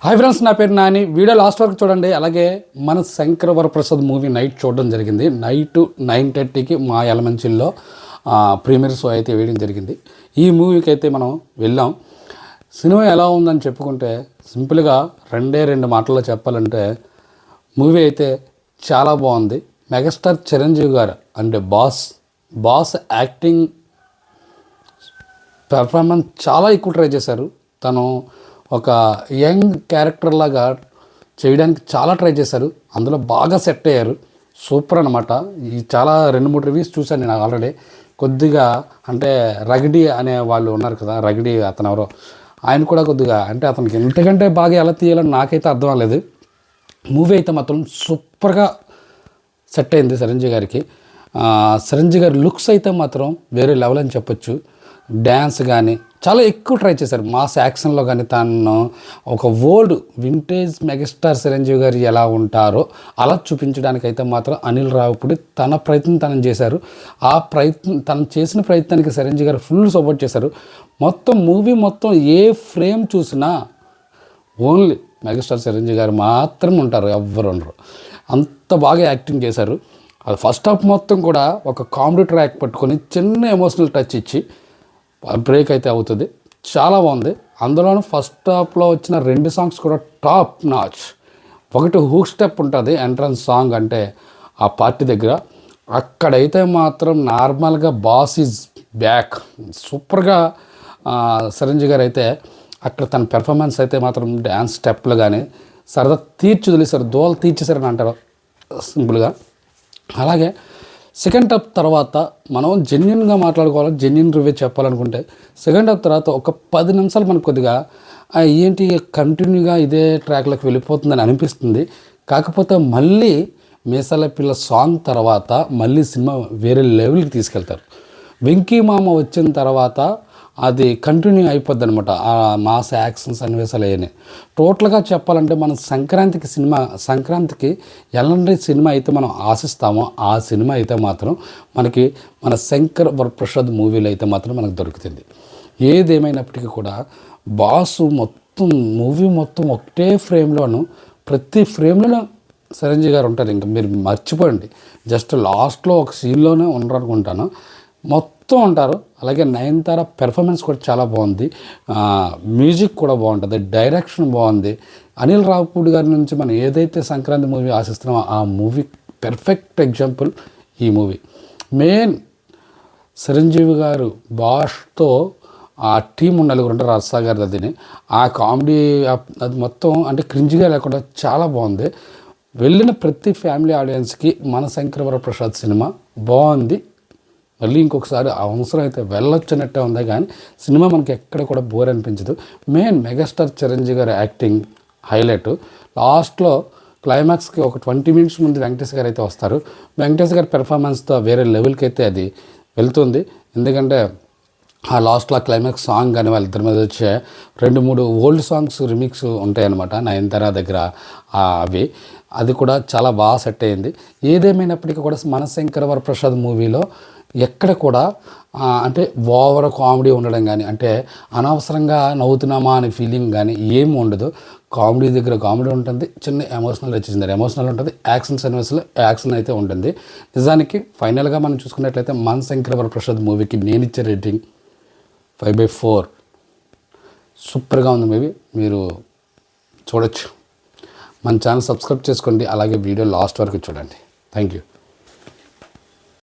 Hi friends, నా పేరు Nani. Video last వరకు చూడండి. అలాగే మన శంకర వరప్రసాద్ మూవీ నైట్ చూడడం జరిగింది. నైట్ 9:30కి మా ఎలమంచిల్లో ప్రీమియర్ షో అయితే వేయడం జరిగింది. ఈ మూవీకి అయితే మనం వెళ్ళాం. సినిమా ఎలా ఉందని చెప్పుకుంటే సింపుల్గా రెండు మాటల్లో చెప్పాలంటే మూవీ అయితే చాలా బాగుంది. మెగాస్టార్ చిరంజీవి గారు అంటే బాస్ యాక్టింగ్ పెర్ఫార్మెన్స్ చాలా ఎక్కువ ట్రై చేశారు. తను ఒక యంగ్ క్యారెక్టర్ లాగా చేయడానికి చాలా ట్రై చేశారు. అందులో బాగా సెట్ అయ్యారు. సూపర్ అనమాట. ఈ చాలా 2-3 రివ్యూస్ చూశాను నేను ఆల్రెడీ. కొద్దిగా అంటే రగడి అనే వాళ్ళు ఉన్నారు కదా, రగడి అతను ఎవరో, ఆయన కూడా కొద్దిగా అంటే అతనికి ఇంతకంటే బాగా ఎలా తీయాలని నాకైతే అర్థం అవ్వలేదు. మూవీ అయితే మాత్రం సూపర్గా సెట్ అయింది చిరంజీవి గారికి. చిరంజీవి గారి లుక్స్ అయితే మాత్రం వేరే లెవెల్ అని చెప్పొచ్చు. డ్యాన్స్ కానీ చాలా ఎక్కువ ట్రై చేశారు. మాస్ యాక్షన్లో కానీ తను ఒక ఓల్డ్ వింటేజ్ మెగాస్టార్ చిరంజీవి గారు ఎలా ఉంటారో అలా చూపించడానికి అయితే మాత్రం అనిల్ రావిపూడి తన ప్రయత్నం తను చేశారు. తను చేసిన ప్రయత్నానికి చిరంజీవి గారు ఫుల్ సపోర్ట్ చేశారు. మూవీ మొత్తం ఏ ఫ్రేమ్ చూసినా ఓన్లీ మెగాస్టార్ చిరంజీవి గారు మాత్రం ఉంటారు, ఎవ్వరు ఉండరు. అంత బాగా యాక్టింగ్ చేశారు. అది ఫస్ట్ హాఫ్ మొత్తం కూడా ఒక కామెడీ ట్రాక్ పట్టుకొని చిన్న ఎమోషనల్ టచ్ ఇచ్చి బ్రేక్ అయితే అవుతుంది. చాలా బాగుంది. అందులోనూ ఫస్ట్ హాఫ్లో వచ్చిన 2 సాంగ్స్ కూడా టాప్ నాచ్. ఒకటి హూక్ స్టెప్ ఉంటుంది ఎంట్రన్స్ సాంగ్, అంటే ఆ పార్టీ దగ్గర అక్కడైతే మాత్రం నార్మల్గా బాస్ ఈజ్ బ్యాక్ సూపర్గా చిరంజీవి గారు అయితే అక్కడ తన పెర్ఫార్మెన్స్ అయితే మాత్రం డ్యాన్స్ స్టెప్లు కానీ సరదా వదిలేశారు, దోలు తీర్చేశారని అంటారు సింపుల్గా. అలాగే సెకండ్ హాఫ్ తర్వాత మనం జెన్యున్గా మాట్లాడుకోవాలి, జెన్యున్ రివ్యూ చెప్పాలనుకుంటే సెకండ్ హాఫ్ తర్వాత ఒక 10 నిమిషాలు మనకు కొద్దిగా ఏంటి కంటిన్యూగా ఇదే ట్రాక్లోకి వెళ్ళిపోతుందని అనిపిస్తుంది. కాకపోతే మళ్ళీ మీసాల పిల్ల సాంగ్ తర్వాత మళ్ళీ సినిమా వేరే లెవెల్కి తీసుకెళ్తారు. వెంకీ మామ వచ్చిన తర్వాత అది కంటిన్యూ అయిపోద్ది అనమాట. ఆ మాస్ యాక్షన్ సన్నివేశాలు అయ్యాయి. టోటల్గా చెప్పాలంటే మనం సంక్రాంతికి ఎలాంటి సినిమా అయితే మనం ఆశిస్తామో ఆ సినిమా అయితే మాత్రం మనకి మన శంకర్ వరప్రసాద్ మూవీలో అయితే మాత్రం మనకు దొరుకుతుంది. ఏదేమైనప్పటికీ కూడా మూవీ మొత్తం ఒకటే ఫ్రేమ్లోను, ప్రతి ఫ్రేమ్లోనూ చిరంజీవి గారు ఉంటారు. ఇంకా మీరు మర్చిపోండి, జస్ట్ లాస్ట్లో ఒక సీన్లోనే ఉండరు అనుకుంటాను, మొత్తం ఉంటారు. అలాగే నయనతార పెర్ఫార్మెన్స్ కూడా చాలా బాగుంది. మ్యూజిక్ కూడా బాగుంటుంది, డైరెక్షన్ బాగుంది. అనిల్ రావిపూడి గారి నుంచి మనం ఏదైతే సంక్రాంతి మూవీ ఆశిస్తున్నామో ఆ మూవీ పెర్ఫెక్ట్ ఎగ్జాంపుల్ ఈ మూవీ. మెయిన్ చిరంజీవి గారు బాస్తో ఆ టీం 4 ఉంటారు, రస్సా గారి అదిని ఆ కామెడీ అది మొత్తం అంటే క్రింజ్గా లేకుండా చాలా బాగుంది. వెళ్ళిన ప్రతి ఫ్యామిలీ ఆడియన్స్కి మన శంకర వరప్రసాద్ సినిమా బాగుంది. మళ్ళీ ఇంకొకసారి అవసరం అయితే వెళ్ళొచ్చినట్టే ఉంది, కానీ సినిమా మనకి ఎక్కడ కూడా బోర్ అనిపించదు. మెయిన్ మెగాస్టార్ చిరంజీవి గారి యాక్టింగ్ హైలైట్. లాస్ట్లో క్లైమాక్స్కి ఒక 20 మినిట్స్ ముందు వెంకటేష్ గారు అయితే వస్తారు. వెంకటేష్ గారి పెర్ఫార్మెన్స్తో వేరే లెవెల్కి అయితే అది వెళ్తుంది. ఎందుకంటే ఆ లాస్ట్లో క్లైమాక్స్ సాంగ్ కానీ వాళ్ళిద్దరి మీద వచ్చే 2-3 ఓల్డ్ సాంగ్స్ రిమిక్స్ ఉంటాయన్నమాట నయనతార దగ్గర. అది కూడా చాలా బాగా సెట్ అయింది. ఏదేమైనప్పటికీ కూడా మన శంకర వరప్రసాద్ మూవీలో ఎక్కడ కూడా అంటే ఓవర్ కామెడీ ఉండడం కానీ, అంటే అనవసరంగా నవ్వుతున్నామా అనే ఫీలింగ్ కానీ ఏమి ఉండదు. కామెడీ దగ్గర కామెడీ ఉంటుంది, చిన్న ఎమోషనల్ వచ్చేసింది, ఎమోషనల్ ఉంటుంది, యాక్షన్ సన్నివేశాలు యాక్షన్ అయితే ఉంటుంది. నిజానికి ఫైనల్గా మనం చూసుకున్నట్లయితే మన శంకర వరప్రసాద్ మూవీకి నేను ఇచ్చే రేటింగ్ 5/4. సూపర్గా ఉంది మూవీ, మీరు చూడొచ్చు. మన ఛానల్ సబ్స్క్రైబ్ చేసుకోండి, అలాగే వీడియో లాస్ట్ వరకు చూడండి. Thank you.